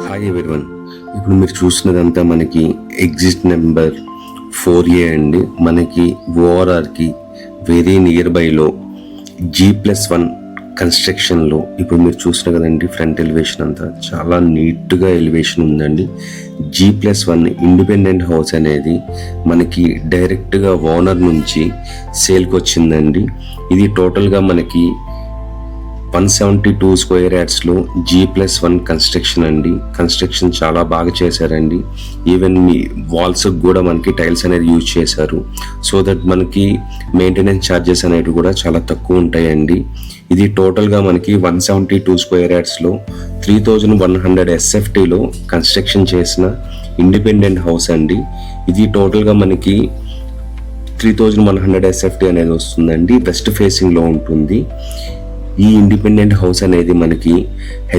Hi everyone, ఇప్పుడు మీరు చూసినదంతా మనకి ఎగ్జిట్ నెంబర్ 4A అండి. మనకి ఓఆర్ఆర్కి వెరీ నియర్ బైలో G+1 కన్స్ట్రక్షన్లో ఇప్పుడు మీరు చూసిన కదండి, ఫ్రంట్ ఎలివేషన్ అంతా చాలా నీట్గా ఎలివేషన్ ఉందండి. G+1 ఇండిపెండెంట్ హౌస్ అనేది మనకి డైరెక్ట్గా ఓనర్ నుంచి సేల్కి వచ్చిందండి. ఇది టోటల్గా మనకి 172 స్క్వేర్ యార్డ్స్లో G+1 కన్స్ట్రక్షన్ అండి. కన్స్ట్రక్షన్ చాలా బాగా చేశారండి. ఈవెన్ మీ వాల్స్ కూడా మనకి టైల్స్ అనేది యూజ్ చేశారు. సో దట్ మనకి మెయింటెనెన్స్ ఛార్జెస్ అనేవి కూడా చాలా తక్కువ ఉంటాయండి. ఇది టోటల్గా మనకి 172 స్క్వేర్ యార్డ్స్లో 3100 SFTలో కన్స్ట్రక్షన్ చేసిన ఇండిపెండెంట్ హౌస్ అండి. ఇది టోటల్గా మనకి 3100 SFT అనేది వస్తుందండి. వెస్ట్ ఫేసింగ్లో ఉంటుంది. ఈ ఇండిపెండెంట్ హౌస్ అనేది మనకి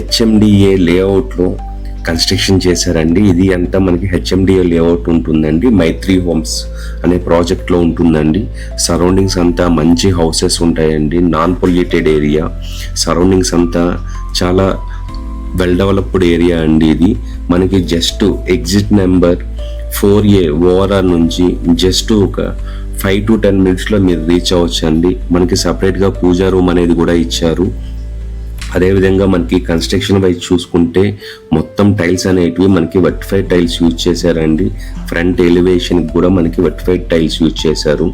HMDA లేఅవుట్లో కన్స్ట్రక్షన్ చేశారండి. ఇది అంతా మనకి HMDA లేఅవుట్ ఉంటుందండి. మైత్రి హోమ్స్ అనే ప్రాజెక్ట్లో ఉంటుందండి. సరౌండింగ్స్ అంతా మంచి హౌసెస్ ఉంటాయండి. Non polluted area. సరౌండింగ్స్ అంతా చాలా వెల్ డెవలప్డ్ ఏరియా అండి. ఇది మనకి just exit number 4A ORR నుంచి జస్ట్ ఒక 5 to 10 మినిట్స్లో మీరు రీచ్ అవ్వచ్చు అండి. మనకి సపరేట్గా పూజా రూమ్ అనేది కూడా ఇచ్చారు. అదేవిధంగా మనకి కన్స్ట్రక్షన్ వైజ్ చూసుకుంటే మొత్తం టైల్స్ అనేటివి మనకి వర్టిఫైడ్ టైల్స్ యూజ్ చేశారండి. ఫ్రంట్ ఎలివేషన్ కూడా మనకి వర్టిఫైడ్ టైల్స్ యూజ్ చేశారు.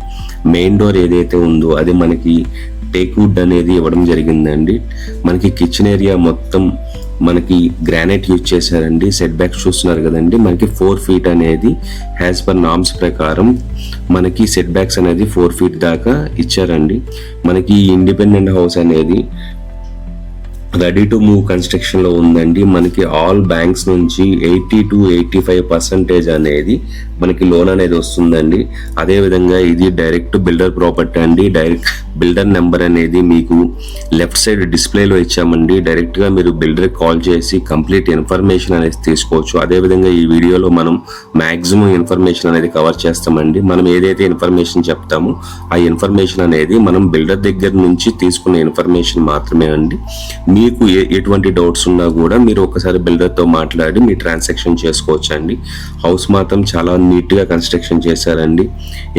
మెయిన్ డోర్ ఏదైతే ఉందో అది మనకి టేక్ వుడ్ అనేది ఇవ్వడం జరిగిందండి. మనకి కిచెన్ ఏరియా మొత్తం మనకి గ్రానైట్ యూజ్ చేశారండి. సెట్ బ్యాక్స్ చూస్తున్నారు కదండి, మనకి 4 feet అనేది యాజ్ పర్ నామ్స్ ప్రకారం మనకి సెట్ బ్యాక్స్ అనేది 4 feet దాకా ఇచ్చారండి. మనకి ఇండిపెండెంట్ హౌస్ అనేది రెడీ టు మూవ్ కన్స్ట్రక్షన్లో ఉందండి. మనకి ఆల్ బ్యాంక్స్ నుంచి 80 to 85% అనేది మనకి లోన్ అనేది వస్తుందండి. అదేవిధంగా ఇది డైరెక్ట్ బిల్డర్ ప్రాపర్టీ అండి. డైరెక్ట్ బిల్డర్ నెంబర్ అనేది మీకు లెఫ్ట్ సైడ్ డిస్ప్లేలో ఇచ్చామండి. డైరెక్ట్గా మీరు బిల్డర్ కాల్ చేసి కంప్లీట్ ఇన్ఫర్మేషన్ అనేది తీసుకోవచ్చు. అదేవిధంగా ఈ వీడియోలో మనం మ్యాక్సిమం ఇన్ఫర్మేషన్ అనేది కవర్ చేస్తామండి. మనం ఏదైతే ఇన్ఫర్మేషన్ చెప్తామో ఆ ఇన్ఫర్మేషన్ అనేది మనం బిల్డర్ దగ్గర నుంచి తీసుకున్న ఇన్ఫర్మేషన్ మాత్రమే అండి. మీకు ఎటువంటి డౌట్స్ ఉన్నా కూడా మీరు ఒకసారి బిల్డర్తో మాట్లాడి మీ ట్రాన్సాక్షన్ చేసుకోవచ్చు అండి. హౌస్ మాత్రం చాలా నీట్గా కన్స్ట్రక్షన్ చేశారండి.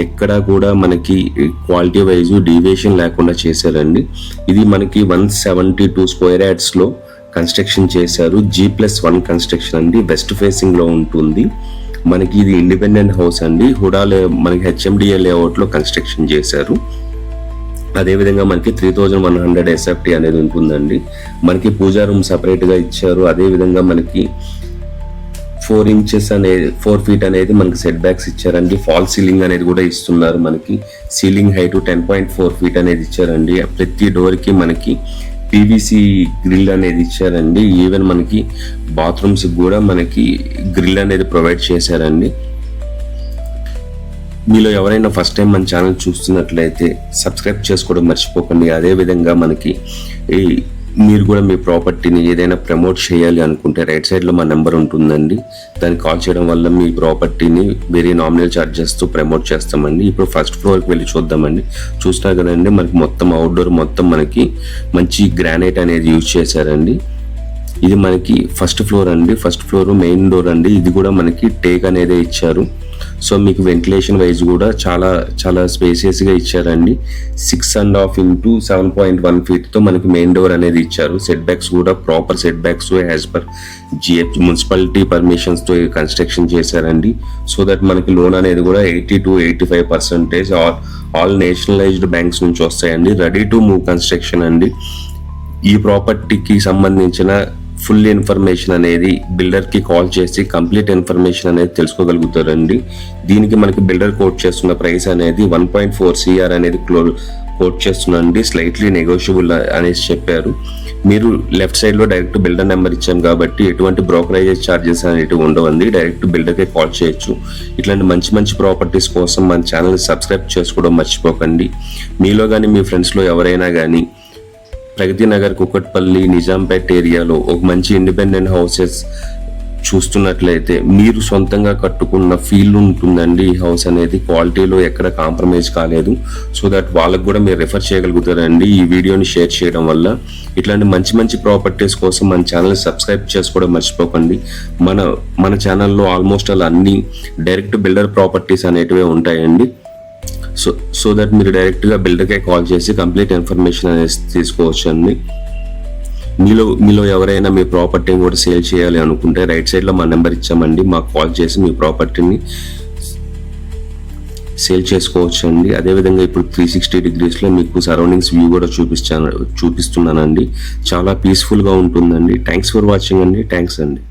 ఎక్కడా కూడా మనకి క్వాలిటీ వైజ్ డీవియేషన్ లేకుండా చేశారండి. ఇది మనకి 172 స్క్వేర్ యార్డ్స్లో కన్స్ట్రక్షన్ చేశారు. G+1 కన్స్ట్రక్షన్ అండి. వెస్ట్ ఫేసింగ్లో ఉంటుంది. మనకి ఇది ఇండిపెండెంట్ హౌస్ అండి. హుడాలో మనకి HMDA లేఅవుట్లో కన్స్ట్రక్షన్ చేశారు. అదేవిధంగా మనకి 3100 SFT అనేది ఉంటుందండి. మనకి పూజా రూమ్ సపరేట్గా ఇచ్చారు. అదేవిధంగా మనకి 4 feet అనేది మనకి సెట్ బ్యాక్స్ ఇచ్చారండి. ఫాల్ సీలింగ్ అనేది కూడా ఇస్తున్నారు. మనకి సీలింగ్ హైట్ 10.4 feet అనేది ఇచ్చారండి. ప్రతి డోర్కి మనకి PVC గ్రిల్ అనేది ఇచ్చారండి. ఈవెన్ మనకి బాత్రూమ్స్ కూడా మనకి గ్రిల్ అనేది ప్రొవైడ్ చేశారండి. మీలో ఎవరైనా ఫస్ట్ టైం మన ఛానల్ చూస్తున్నట్లయితే సబ్స్క్రైబ్ చేసుకోవడం మర్చిపోకండి. అదేవిధంగా మనకి మీరు కూడా మీ ప్రాపర్టీని ఏదైనా ప్రమోట్ చేయాలి అనుకుంటే రైట్ సైడ్లో మా నెంబర్ ఉంటుందండి. దాన్ని కాల్ చేయడం వల్ల మీ ప్రాపర్టీని వెరీ నామినల్ ఛార్జెస్తో ప్రమోట్ చేస్తామండి. ఇప్పుడు ఫస్ట్ ఫ్లోర్కి వెళ్ళి చూద్దామండి. చూస్తున్నారు కదండి, మనకి మొత్తం అవుట్డోర్ మొత్తం మనకి మంచి గ్రానైట్ అనేది యూజ్ చేశారండి. ఇది మనకి ఫస్ట్ ఫ్లోర్ అండి. ఫస్ట్ ఫ్లోర్ మెయిన్ డోర్ అండి. ఇది కూడా మనకి టేక్ అనేది ఇచ్చారు. సో మీకు వెంటిలేషన్ వైజ్ కూడా చాలా చాలా స్పేసియస్గా ఇచ్చారండి. 6.5 into 7.1 feetతో మనకి మెయిన్ డోర్ అనేది ఇచ్చారు. సెట్ బ్యాక్స్ కూడా proper set backs as per GH municipality పర్మిషన్స్తో కన్స్ట్రక్షన్ చేశారండి. సో దట్ మనకి లోన్ అనేది కూడా 80 to 85% ఆల్ నేషనలైజ్డ్ బ్యాంక్స్ నుంచి వస్తాయండి. రెడీ టు మూవ్ కన్స్ట్రక్షన్ అండి. ఈ ప్రాపర్టీకి సంబంధించిన ఫుల్ ఇన్ఫర్మేషన్ అనేది బిల్డర్కి కాల్ చేసి కంప్లీట్ ఇన్ఫర్మేషన్ అనేది తెలుసుకోగలుగుతారండి. దీనికి మనకి బిల్డర్ కోట్ చేస్తున్న ప్రైస్ అనేది 1.4 CR అనేది కోట్ చేస్తున్నాండి. స్లైట్లీ నెగోషియబుల్ అనేసి చెప్పారు. మీరు లెఫ్ట్ సైడ్లో డైరెక్ట్ బిల్డర్ నెంబర్ ఇచ్చాం కాబట్టి ఎటువంటి బ్రోకరేజెస్ ఛార్జెస్ అనేవి ఉండవండి. డైరెక్ట్ బిల్డర్కే కాల్ చేయొచ్చు. ఇట్లాంటి మంచి మంచి ప్రాపర్టీస్ కోసం మన ఛానల్ సబ్స్క్రైబ్ చేసుకోవడం మర్చిపోకండి. మీలో కానీ మీ ఫ్రెండ్స్లో ఎవరైనా కానీ ప్రగతి నగర్, కుకట్పల్లి, నిజాంపేట్ ఏరియాలో ఒక మంచి ఇండిపెండెంట్ హౌసెస్ చూస్తున్నట్లయితే మీరు సొంతంగా కట్టుకున్న ఫీల్ ఉంటుందండి. ఈ హౌస్ అనేది క్వాలిటీలో ఎక్కడ కాంప్రమైజ్ కాలేదు. సో దట్ వాళ్ళకు కూడా మీరు రిఫర్ చేయగలుగుతారండి ఈ వీడియోని షేర్ చేయడం వల్ల. ఇట్లాంటి మంచి మంచి ప్రాపర్టీస్ కోసం మన ఛానల్ సబ్స్క్రైబ్ చేసుకోవడం మర్చిపోకండి. మన ఛానల్లో ఆల్మోస్ట్ అలా అన్ని డైరెక్ట్ బిల్డర్ ప్రాపర్టీస్ అనేటివే ఉంటాయండి. సో దట్ మీరు డైరెక్ట్గా బిల్డర్కే కాల్ చేసి కంప్లీట్ ఇన్ఫర్మేషన్ అనేది తీసుకోవచ్చు అండి. మీలో ఎవరైనా మీ ప్రాపర్టీని కూడా సేల్ చేయాలి అనుకుంటే రైట్ సైడ్లో మా నెంబర్ ఇచ్చామండి. మాకు కాల్ చేసి మీ ప్రాపర్టీని సేల్ చేసుకోవచ్చు అండి. అదేవిధంగా ఇప్పుడు 360 degreesలో మీకు సరౌండింగ్స్ వ్యూ కూడా చూపిస్తున్నానండి. చాలా పీస్ఫుల్గా ఉంటుందండి. థ్యాంక్స్ ఫర్ వాచింగ్ అండి. థ్యాంక్స్ అండి.